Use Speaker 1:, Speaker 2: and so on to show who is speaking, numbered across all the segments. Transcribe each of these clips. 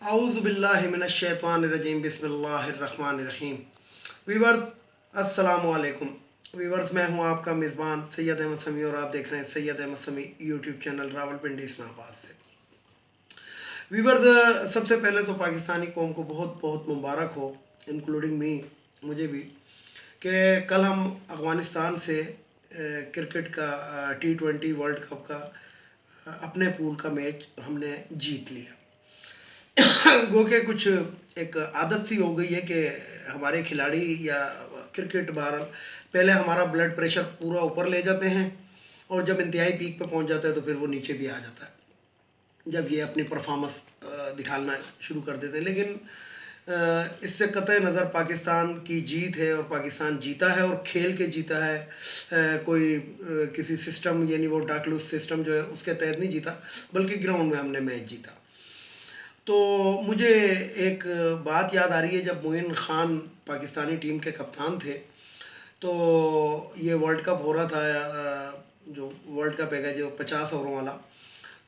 Speaker 1: اعوذ باللہ من الشیطان الرجیم بسم اللہ الرحمن الرحیم۔ ویورز السلام علیکم۔ ویورز میں ہوں آپ کا میزبان سید احمد سمیع اور آپ دیکھ رہے ہیں سید احمد سمیع یوٹیوب چینل راولپنڈی اسلام آباد سے۔ ویورز سب سے پہلے تو پاکستانی قوم کو بہت بہت مبارک ہو، انکلوڈنگ می، مجھے بھی، کہ کل ہم افغانستان سے کرکٹ کا T20 ورلڈ کپ کا اپنے پول کا میچ ہم نے جیت لیا۔ گو کہ کچھ ایک عادت سی ہو گئی ہے کہ ہمارے کھلاڑی یا کرکٹ بہرحال پہلے ہمارا بلڈ پریشر پورا اوپر لے جاتے ہیں اور جب انتہائی پیک پہ پہنچ جاتا ہے تو پھر وہ نیچے بھی آ جاتا ہے جب یہ اپنی پرفارمنس دکھانا شروع کر دیتے ہیں۔ لیکن اس سے قطع نظر پاکستان کی جیت ہے اور پاکستان جیتا ہے اور کھیل کے جیتا ہے، کوئی کسی سسٹم یعنی وہ ڈاکلوس سسٹم جو ہے اس کے تحت نہیں جیتا، بلکہ گراؤنڈ میں ہم نے میچ جیتا۔ تو مجھے ایک بات یاد آ رہی ہے، جب معین خان پاکستانی ٹیم کے کپتان تھے تو یہ ورلڈ کپ ہو رہا تھا، جو ورلڈ کپ ہے جو 50 اووروں والا،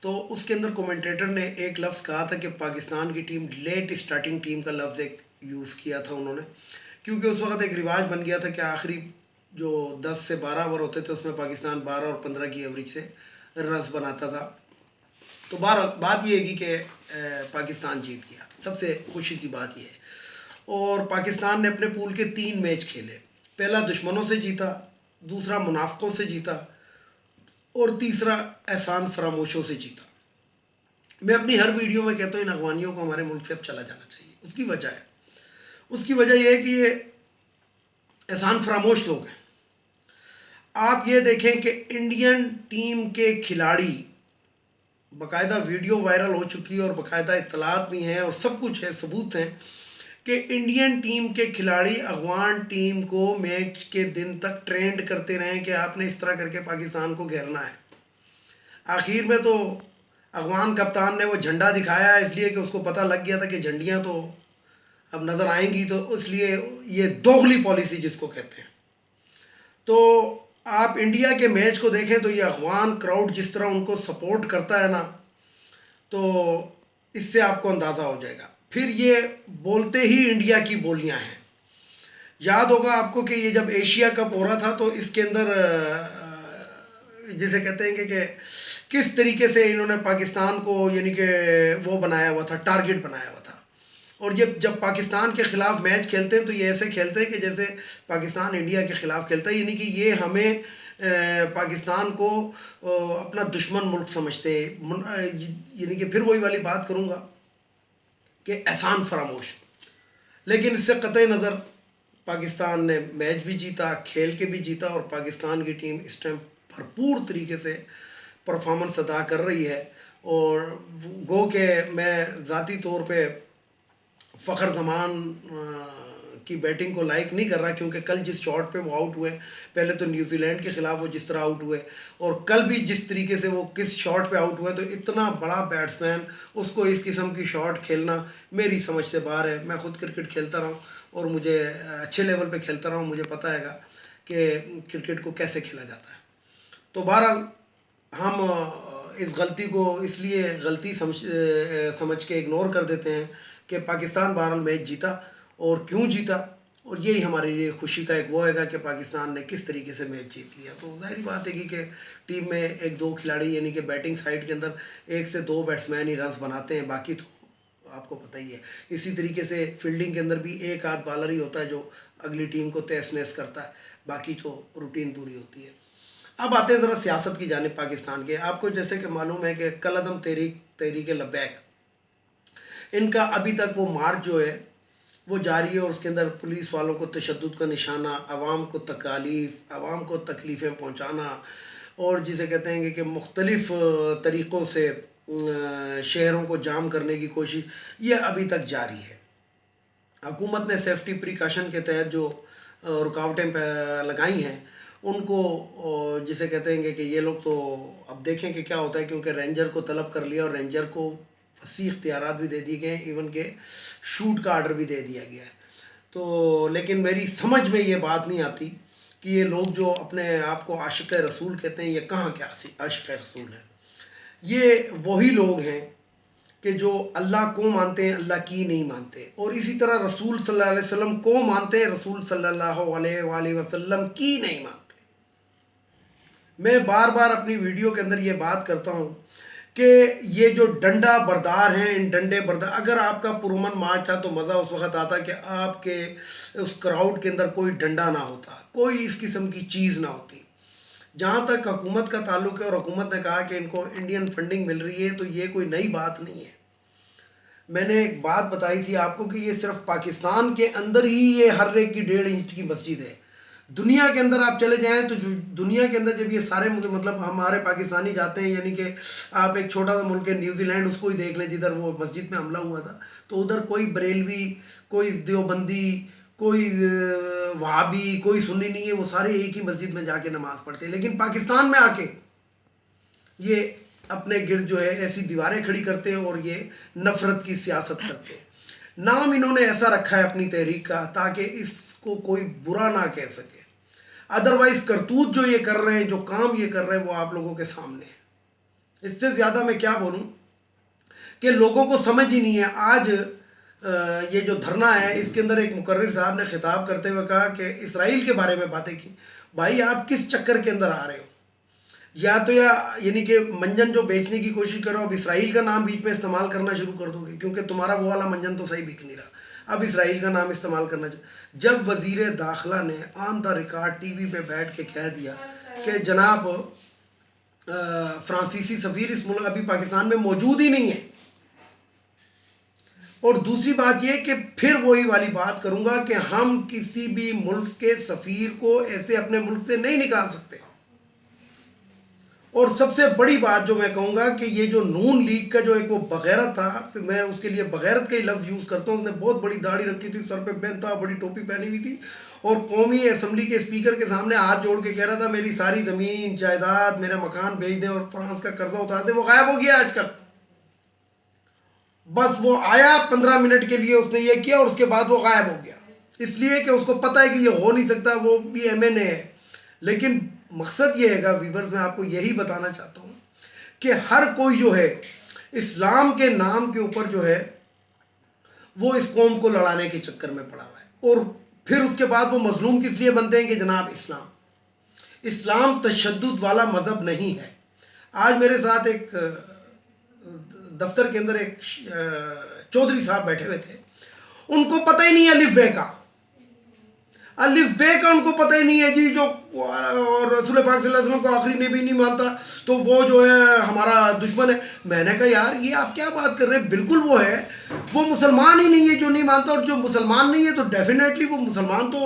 Speaker 1: تو اس کے اندر کومنٹیٹر نے ایک لفظ کہا تھا کہ پاکستان کی ٹیم لیٹ اسٹارٹنگ ٹیم کا لفظ ایک یوز کیا تھا انہوں نے، کیونکہ اس وقت ایک رواج بن گیا تھا کہ آخری جو 10 سے 12 اوور ہوتے تھے اس میں پاکستان 12 اور 15 کی ایوریج سے رنز بناتا تھا۔ تو بات یہ ہے کہ پاکستان جیت گیا، سب سے خوشی کی بات یہ ہے۔ اور پاکستان نے اپنے پول کے 3 میچ کھیلے، پہلا دشمنوں سے جیتا، دوسرا منافقوں سے جیتا اور تیسرا احسان فراموشوں سے جیتا۔ میں اپنی ہر ویڈیو میں کہتا ہوں ان افغانیوں کو ہمارے ملک سے اب چلا جانا چاہیے۔ اس کی وجہ یہ ہے کہ یہ احسان فراموش لوگ ہیں۔ آپ یہ دیکھیں کہ انڈین ٹیم کے کھلاڑی، باقاعدہ ویڈیو وائرل ہو چکی ہے اور باقاعدہ اطلاعات بھی ہیں اور سب کچھ ہے، ثبوت ہیں کہ انڈین ٹیم کے کھلاڑی افغان ٹیم کو میچ کے دن تک ٹرینڈ کرتے رہے کہ آپ نے اس طرح کر کے پاکستان کو گھیرنا ہے۔ آخر میں تو افغان کپتان نے وہ جھنڈا دکھایا اس لیے کہ اس کو پتہ لگ گیا تھا کہ جھنڈیاں تو اب نظر آئیں گی، تو اس لیے یہ دوغلی پالیسی جس کو کہتے ہیں۔ تو آپ انڈیا کے میچ کو دیکھیں تو یہ افغان کراؤڈ جس طرح ان کو سپورٹ کرتا ہے نا، تو اس سے آپ کو اندازہ ہو جائے گا۔ پھر یہ بولتے ہی انڈیا کی بولیاں ہیں۔ یاد ہوگا آپ کو کہ یہ جب ایشیا کپ ہو رہا تھا تو اس کے اندر جسے کہتے ہیں کہ کس طریقے سے انہوں نے پاکستان کو یعنی کہ وہ بنایا ہوا تھا، ٹارگٹ بنایا ہوا تھا۔ اور جب پاکستان کے خلاف میچ کھیلتے ہیں تو یہ ایسے کھیلتے ہیں کہ جیسے پاکستان انڈیا کے خلاف کھیلتا ہے، یعنی کہ یہ ہمیں پاکستان کو اپنا دشمن ملک سمجھتے ہیں۔ یعنی کہ پھر وہی والی بات کروں گا کہ احسان فراموش، لیکن اس سے قطع نظر پاکستان نے میچ بھی جیتا، کھیل کے بھی جیتا، اور پاکستان کی ٹیم اس ٹائم بھرپور طریقے سے پرفارمنس ادا کر رہی ہے۔ اور گو کہ میں ذاتی طور پہ فخر زمان کی بیٹنگ کو لائک نہیں کر رہا، کیونکہ کل جس شاٹ پہ وہ آؤٹ ہوئے، پہلے تو نیوزی لینڈ کے خلاف وہ جس طرح آؤٹ ہوئے اور کل بھی جس طریقے سے وہ کس شاٹ پہ آؤٹ ہوئے، تو اتنا بڑا بیٹس مین اس کو اس قسم کی شاٹ کھیلنا میری سمجھ سے باہر ہے۔ میں خود کرکٹ کھیلتا رہا ہوں اور مجھے اچھے لیول پہ کھیلتا رہا ہوں، مجھے پتہ ہے گا کہ کرکٹ کو کیسے کھیلا جاتا ہے۔ تو بہرحال ہم اس غلطی کو اس لیے غلطی سمجھ کے اگنور کر دیتے ہیں کہ پاکستان بہرحال میچ جیتا، اور کیوں جیتا، اور یہی ہمارے لیے خوشی کا ایک وہ ہے گا کہ پاکستان نے کس طریقے سے میچ جیت لیا۔ تو ظاہری بات ہے کہ ٹیم میں ایک دو کھلاڑی یعنی کہ بیٹنگ سائڈ کے اندر 1 سے 2 بیٹسمین ہی رنز بناتے ہیں، باقی تو آپ کو پتہ ہی ہے۔ اسی طریقے سے فیلڈنگ کے اندر بھی 1 آدھ بالر ہی ہوتا ہے جو اگلی ٹیم کو تہس نہس کرتا ہے، باقی تو روٹین پوری ہوتی ہے۔ اب آتے ہیں ذرا سیاست کی جانب پاکستان کے۔ آپ کو جیسے کہ معلوم ہے کہ کل عدم تحریک لبیک، ان کا ابھی تک وہ مارچ جو ہے وہ جاری ہے، اور اس کے اندر پولیس والوں کو تشدد کا نشانہ، عوام کو تکلیفیں پہنچانا، اور جسے کہتے ہیں کہ مختلف طریقوں سے شہروں کو جام کرنے کی کوشش، یہ ابھی تک جاری ہے۔ حکومت نے سیفٹی پریکاشن کے تحت جو رکاوٹیں لگائی ہیں ان کو جسے کہتے ہیں کہ یہ لوگ تو اب دیکھیں کہ کیا ہوتا ہے، کیونکہ رینجر کو طلب کر لیا اور رینجر کو وسیع اختیارات بھی دے دیے گئے ہیں، ایون کہ شوٹ کا آرڈر بھی دے دیا گیا ہے۔ تو لیکن میری سمجھ میں یہ بات نہیں آتی کہ یہ لوگ جو اپنے آپ کو عاشق رسول کہتے ہیں، یہ کہاں کے عاشق رسول ہیں؟ یہ وہی لوگ ہیں کہ جو اللہ کو مانتے ہیں اللہ کی نہیں مانتے، اور اسی طرح رسول صلی اللہ علیہ وسلم کو مانتے ہیں رسول صلی اللہ علیہ وآلہ وسلم کی نہیں مانتے۔ میں بار بار اپنی ویڈیو کے اندر یہ بات کرتا ہوں کہ یہ جو ڈنڈا بردار ہیں، ان ڈنڈے بردار، اگر آپ کا پرامن مارچ تھا تو مزہ اس وقت آتا کہ آپ کے اس کراؤڈ کے اندر کوئی ڈنڈا نہ ہوتا، کوئی اس قسم کی چیز نہ ہوتی۔ جہاں تک حکومت کا تعلق ہے اور حکومت نے کہا کہ ان کو انڈین فنڈنگ مل رہی ہے، تو یہ کوئی نئی بات نہیں ہے۔ میں نے ایک بات بتائی تھی آپ کو کہ یہ صرف پاکستان کے اندر ہی یہ ہر ایک کی 1.5 انچ کی مسجد ہے۔ دنیا کے اندر آپ چلے جائیں تو دنیا کے اندر جب یہ سارے مطلب ہمارے پاکستانی جاتے ہیں، یعنی کہ آپ ایک چھوٹا سا ملک ہے نیوزی لینڈ، اس کو ہی دیکھ لیں جدھر وہ مسجد میں حملہ ہوا تھا، تو ادھر کوئی بریلوی، کوئی دیوبندی، کوئی وہابی، کوئی سنی نہیں ہے، وہ سارے ایک ہی مسجد میں جا کے نماز پڑھتے ہیں۔ لیکن پاکستان میں آ کے یہ اپنے گرد جو ہے ایسی دیواریں کھڑی کرتے ہیں اور یہ نفرت کی سیاست کرتے ہیں۔ نام انہوں نے ایسا رکھا ہے اپنی تحریک کا تاکہ اس کو کوئی برا نہ کہہ سکے، ادروائز کرتوت جو یہ کر رہے ہیں، جو کام یہ کر رہے ہیں، وہ آپ لوگوں کے سامنے ہے۔ اس سے زیادہ میں کیا بولوں کہ لوگوں کو سمجھ ہی نہیں ہے۔ آج یہ جو دھرنا ہے اس کے اندر ایک مقرر صاحب نے خطاب کرتے ہوئے کہا کہ اسرائیل کے بارے میں باتیں کی۔ بھائی آپ کس چکر کے اندر آ رہے ہو؟ یعنی کہ منجن جو بیچنے کی کوشش کرو، اب اسرائیل کا نام بیچ میں استعمال کرنا شروع کر دو گے، کیونکہ تمہارا وہ والا منجن تو صحیح بک نہیں رہا، اب اسرائیل کا نام استعمال کرنا چاہیے۔ جب وزیر داخلہ نے آن دا ریکارڈ ٹی وی پہ بیٹھ کے کہہ دیا کہ جناب فرانسیسی سفیر اس ملک ابھی پاکستان میں موجود ہی نہیں ہے، اور دوسری بات یہ کہ پھر وہی والی بات کروں گا کہ ہم کسی بھی ملک کے سفیر کو ایسے اپنے ملک سے نہیں نکال سکتے۔ اور سب سے بڑی بات جو میں کہوں گا کہ یہ جو نون لیگ کا جو ایک وہ بغیرت تھا، میں اس کے لیے بغیرت کا ہی لفظ یوز کرتا ہوں، اس نے بہت بڑی داڑھی رکھی تھی، سر پہ بین تھا، بڑی ٹوپی پہنی ہوئی تھی، اور قومی اسمبلی کے اسپیکر کے سامنے ہاتھ جوڑ کے کہہ رہا تھا میری ساری زمین جائیداد، میرا مکان بھیج دیں اور فرانس کا قرضہ اتار دیں۔ وہ غائب ہو گیا آج کل، بس وہ آیا 15 منٹ کے لیے اس نے یہ کیا اور اس کے بعد وہ غائب ہو گیا، اس لیے کہ اس کو پتہ ہے کہ یہ ہو نہیں سکتا، وہ بھی MNA ہے۔ لیکن مقصد یہ ہے گا ویورز، میں آپ کو یہی بتانا چاہتا ہوں کہ ہر کوئی جو ہے اسلام کے نام کے اوپر جو ہے وہ اس قوم کو لڑانے کے چکر میں پڑا ہوا ہے، اور پھر اس کے بعد وہ مظلوم کس لیے بنتے ہیں کہ جناب اسلام تشدد والا مذہب نہیں ہے۔ آج میرے ساتھ ایک دفتر کے اندر ایک چودھری صاحب بیٹھے ہوئے تھے، ان کو پتہ ہی نہیں ہے الف بے کا، ان کو پتہ ہی نہیں ہے جی، جو رسول پاک صلی اللہ علیہ وسلم کو آخری نبی نہیں مانتا تو وہ جو ہے ہمارا دشمن ہے۔ میں نے کہا یار یہ آپ کیا بات کر رہے ہیں، بالکل وہ ہے، وہ مسلمان ہی نہیں ہے جو نہیں مانتا، اور جو مسلمان نہیں ہے تو ڈیفینیٹلی وہ مسلمان تو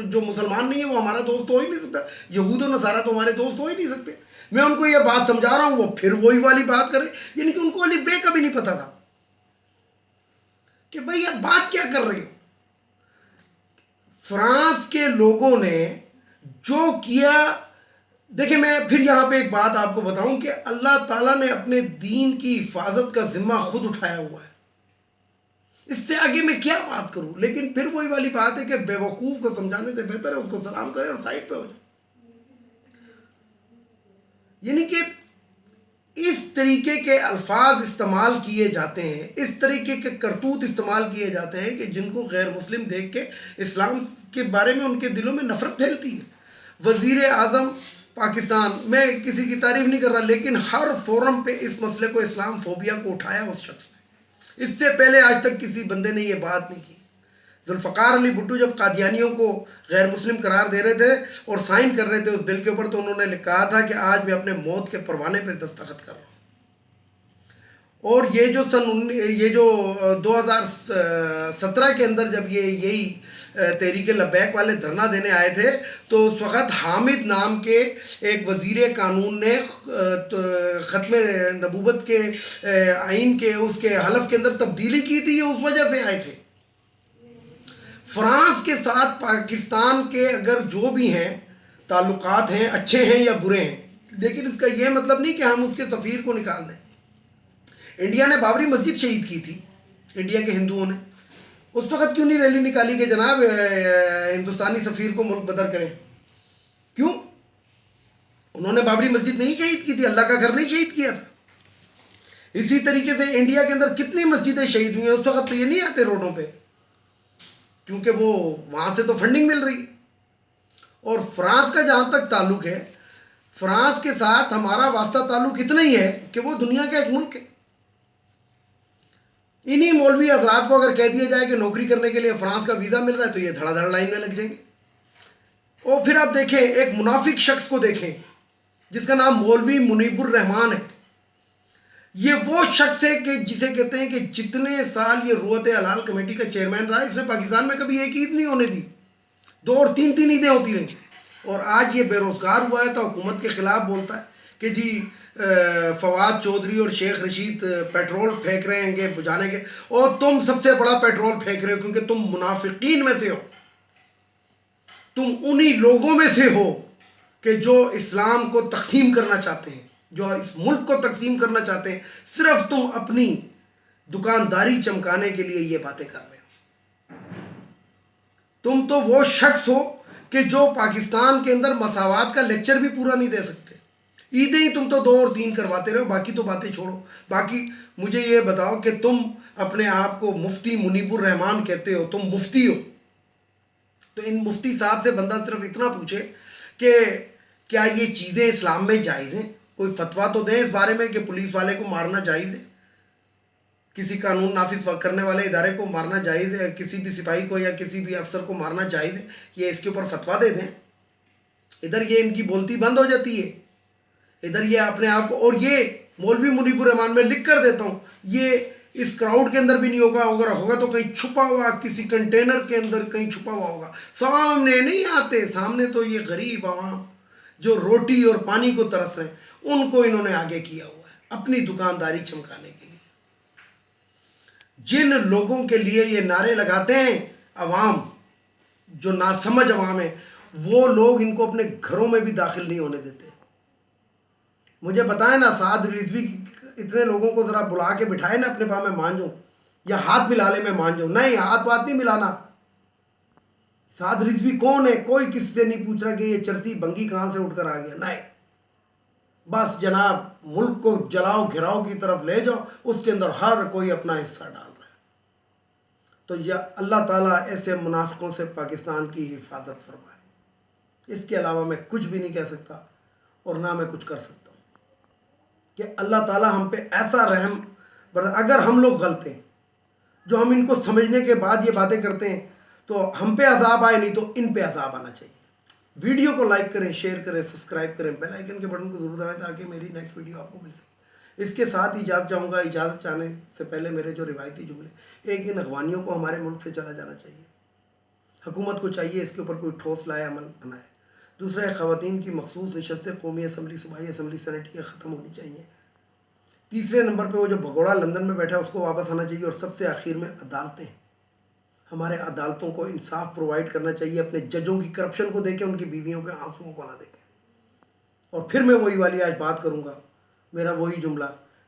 Speaker 1: جو مسلمان نہیں ہے وہ ہمارا دوست ہو ہی نہیں سکتا، یہود و نصارہ تو ہمارے دوست ہو ہی نہیں سکتے۔ میں ان کو یہ بات سمجھا رہا ہوں، وہ پھر وہی والی بات کریں، یعنی کہ ان کو الف بے کا بھی نہیں پتا تھا کہ بھئی آپ بات کیا کر رہے ہو۔ فرانس کے لوگوں نے جو کیا، دیکھیں میں پھر یہاں پہ ایک بات آپ کو بتاؤں کہ اللہ تعالیٰ نے اپنے دین کی حفاظت کا ذمہ خود اٹھایا ہوا ہے، اس سے آگے میں کیا بات کروں۔ لیکن پھر وہی والی بات ہے کہ بے وقوف کو سمجھانے سے بہتر ہے اس کو سلام کرے اور سائڈ پہ ہو جائے۔ یعنی کہ اس طریقے کے الفاظ استعمال کیے جاتے ہیں، اس طریقے کے کرتوت استعمال کیے جاتے ہیں کہ جن کو غیر مسلم دیکھ کے اسلام کے بارے میں ان کے دلوں میں نفرت پھیلتی ہے۔ وزیر اعظم پاکستان، میں کسی کی تعریف نہیں کر رہا، لیکن ہر فورم پہ اس مسئلے کو، اسلام فوبیا کو اٹھایا اس شخص نے۔ اس سے پہلے آج تک کسی بندے نے یہ بات نہیں کی۔ ذوالفقار علی بھٹو جب قادیانیوں کو غیر مسلم قرار دے رہے تھے اور سائن کر رہے تھے اس بل کے اوپر، تو انہوں نے کہا تھا کہ آج میں اپنے موت کے پروانے پہ دستخط کر رہا ہوں۔ اور یہ جو 2017 کے اندر جب یہی تحریک لبیک والے دھرنا دینے آئے تھے، تو اس وقت حامد نام کے ایک وزیر قانون نے ختم نبوت کے آئین کے اس کے حلف کے اندر تبدیلی کی تھی، یہ اس وجہ سے آئے تھے۔ فرانس کے ساتھ پاکستان کے اگر جو بھی ہیں تعلقات ہیں، اچھے ہیں یا برے ہیں، لیکن اس کا یہ مطلب نہیں کہ ہم اس کے سفیر کو نکال دیں۔ انڈیا نے بابری مسجد شہید کی تھی، انڈیا کے ہندوؤں نے، اس وقت کیوں نہیں ریلی نکالی کہ جناب ہندوستانی سفیر کو ملک بدر کریں؟ کیوں؟ انہوں نے بابری مسجد نہیں شہید کی تھی، اللہ کا گھر نہیں شہید کیا تھا۔ اسی طریقے سے انڈیا کے اندر کتنی مسجدیں شہید ہوئی ہیں، اس وقت تو یہ نہیں آتے روڈوں پہ، کیونکہ وہ وہاں سے تو فنڈنگ مل رہی ہے۔ اور فرانس کا جہاں تک تعلق ہے، فرانس کے ساتھ ہمارا واسطہ تعلق اتنا ہی ہے کہ وہ دنیا کا ایک ملک ہے۔ انہی مولوی حضرات کو اگر کہہ دیا جائے کہ نوکری کرنے کے لیے فرانس کا ویزا مل رہا ہے تو یہ دھڑا دھڑ لائن میں لگ جائیں گے۔ اور پھر آپ دیکھیں ایک منافق شخص کو دیکھیں جس کا نام مولوی منیب الرحمان ہے۔ یہ وہ شخص ہے کہ جسے کہتے ہیں کہ جتنے سال یہ روحت حلال کمیٹی کا چیئرمین رہا، اس نے پاکستان میں کبھی ایک عید نہیں ہونے دی، 2 اور 3 عیدیں ہوتی رہیں، اور آج یہ بے روزگار ہوا ہے تو حکومت کے خلاف بولتا ہے کہ جی فواد چودھری اور شیخ رشید پیٹرول پھینک رہے ہیں کہ بجانے کے، اور تم سب سے بڑا پیٹرول پھینک رہے ہو کیونکہ تم منافقین میں سے ہو، تم انہی لوگوں میں سے ہو کہ جو اسلام کو تقسیم کرنا چاہتے ہیں، جو اس ملک کو تقسیم کرنا چاہتے ہیں، صرف تم اپنی دکانداری چمکانے کے لیے یہ باتیں کر رہے ہو۔ تم تو وہ شخص ہو کہ جو پاکستان کے اندر مساوات کا لیکچر بھی پورا نہیں دے سکتے، عیدیں ہی تم تو 2 اور 3 کرواتے رہو، باقی تو باتیں چھوڑو۔ باقی مجھے یہ بتاؤ کہ تم اپنے آپ کو مفتی منیب الرحمان کہتے ہو، تم مفتی ہو، تو ان مفتی صاحب سے بندہ صرف اتنا پوچھے کہ کیا یہ چیزیں اسلام میں جائز ہیں؟ کوئی فتویٰ تو دیں اس بارے میں کہ پولیس والے کو مارنا جائز ہے، کسی قانون نافذ کرنے والے ادارے کو مارنا جائز ہے، کسی بھی سپاہی کو یا کسی بھی افسر کو مارنا جائز ہے، یہ اس کے اوپر فتویٰ دے دیں۔ ادھر یہ ان کی بولتی بند ہو جاتی ہے، ادھر یہ اپنے آپ کو، اور یہ مولوی منیب الرحمان میں لکھ کر دیتا ہوں، یہ اس کراؤڈ کے اندر بھی نہیں ہوگا، اگر ہوگا تو کہیں چھپا ہوا کسی کنٹینر کے اندر کہیں چھپا ہوا ہوگا، سامنے نہیں آتے۔ سامنے تو یہ غریب عوام جو روٹی اور پانی کو ترس رہے ہیں، ان کو انہوں نے آگے کیا ہوا ہے اپنی دکانداری چمکانے کے لیے۔ جن لوگوں کے لیے یہ نعرے لگاتے ہیں عوام، جو ناسمجھ عوام ہیں، وہ لوگ ان کو اپنے گھروں میں بھی داخل نہیں ہونے دیتے۔ مجھے بتائیں نا، سعد رضوی اتنے لوگوں کو ذرا بلا کے بٹھائے نا اپنے پاؤں میں مان جاؤں، یا ہاتھ ملا لے میں مان جاؤں، نہیں، ہاتھ بات نہیں ملانا۔ سعد رضوی کون ہے؟ کوئی کسی سے نہیں پوچھ رہا کہ یہ چرسی بنگی کہاں سے اٹھ کر آ گیا، نہیں، بس جناب ملک کو جلاؤ گھراؤ کی طرف لے جاؤ، اس کے اندر ہر کوئی اپنا حصہ ڈال رہا ہے۔ تو یہ اللہ تعالیٰ ایسے منافقوں سے پاکستان کی حفاظت فرمائے۔ اس کے علاوہ میں کچھ بھی نہیں کہہ سکتا اور نہ میں کچھ کر سکتا ہوں، کہ اللہ تعالیٰ ہم پہ ایسا رحم، اگر ہم لوگ غلط ہیں جو ہم ان کو سمجھنے کے بعد یہ باتیں کرتے ہیں، تو ہم پہ عذاب آئے، نہیں تو ان پہ عذاب آنا چاہیے۔ ویڈیو کو لائک کریں، شیئر کریں، سبسکرائب کریں، بیل آئیکن کے بٹن کو ضرور دبائیں تاکہ میری نیکسٹ ویڈیو آپ کو مل سکے۔ اس کے ساتھ اجازت چاہوں گا، اجازت چاہنے سے پہلے میرے جو روایتی جملے، ایک ان اغوانیوں کو ہمارے ملک سے چلا جانا چاہیے، حکومت کو چاہیے اس کے اوپر کوئی ٹھوس لائے عمل بنائے۔ دوسرا ہے خواتین کی مخصوص نشستیں قومی اسمبلی، صوبائی اسمبلی، سینٹ یہ ختم ہونی چاہیے۔ تیسرے نمبر پہ وہ جو بھگوڑا لندن میں بیٹھا ہے اس کو واپس آنا چاہیے، اور سب سے آخر میں عدالتیں، ہمارے عدالتوں کو انصاف پرووائڈ کرنا چاہیے، اپنے ججوں کی کرپشن کو دیکھیں، ان کی بیویوں کے آنسوؤں کو نہ دیکھیں۔ اور پھر میں وہی والی آج بات کروں گا، میرا وہی جملہ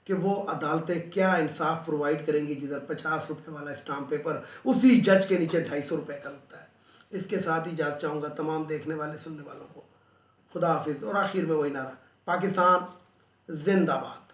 Speaker 1: کہ وہ عدالتیں کیا انصاف پرووائڈ کریں گی جدھر 50 روپے والا اسٹامپ پیپر اسی جج کے نیچے 250 روپے کا لگتا ہے۔ اس کے ساتھ ہی اجازت چاہوں گا تمام دیکھنے والے سننے والوں کو، خدا حافظ۔ اور آخر میں وہی نعرہ، پاکستان زندہ باد۔